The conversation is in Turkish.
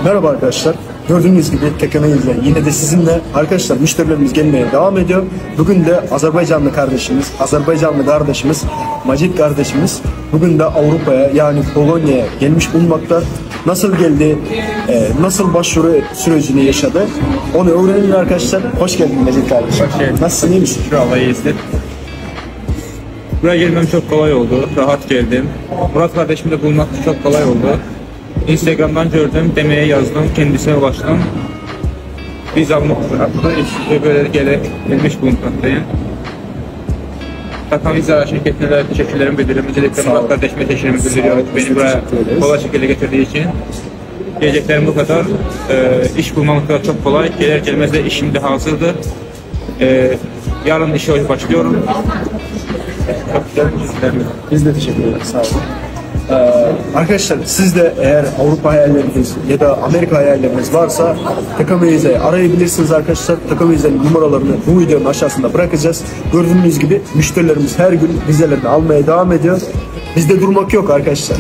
Merhaba arkadaşlar. Gördüğünüz gibi tekneyiz yine de sizinle arkadaşlar müşterilerimiz gelmeye devam ediyor. Bugün de Azerbaycanlı kardeşimiz Macit kardeşimiz bugün de Avrupa'ya yani Polonya'ya gelmiş bulunmakta. Nasıl geldi, nasıl başvuru sürecini yaşadı onu öğrenin arkadaşlar. Hoş geldin Macit kardeşim. Hoş geldin. Nasılsın, iyi misin? Şu anda iyisin. Buraya gelmem çok kolay oldu. Rahat geldim. Murat kardeşimle bulmak çok kolay oldu. Instagram'dan gördüm, demeye yazdım, kendisine ulaştım. Biz almak işte böyle gelmiş bulunmaktayım. Takan Viza şirketine teşekkürlerimi bildiriyorum. Özellikle Murat kardeşime teşekkürlerimi bildiriyorum. Beni buraya kolay şekilde getirdiği için. Diyeceklerim bu kadar. İş bulmam kadar çok kolay. Gelir gelmez de işim de hazırdır. Yarın işe başlıyorum. Çok güzel. Biz de teşekkür ederiz. Sağ olun. Arkadaşlar siz de eğer Avrupa hayalleriniz ya da Amerika hayalleriniz varsa Takamiza'yı arayabilirsiniz arkadaşlar. Takamiza'nın numaralarını bu videonun aşağısında bırakacağız. Gördüğünüz gibi müşterilerimiz her gün vizelerini almaya devam ediyor. Bizde durmak yok arkadaşlar.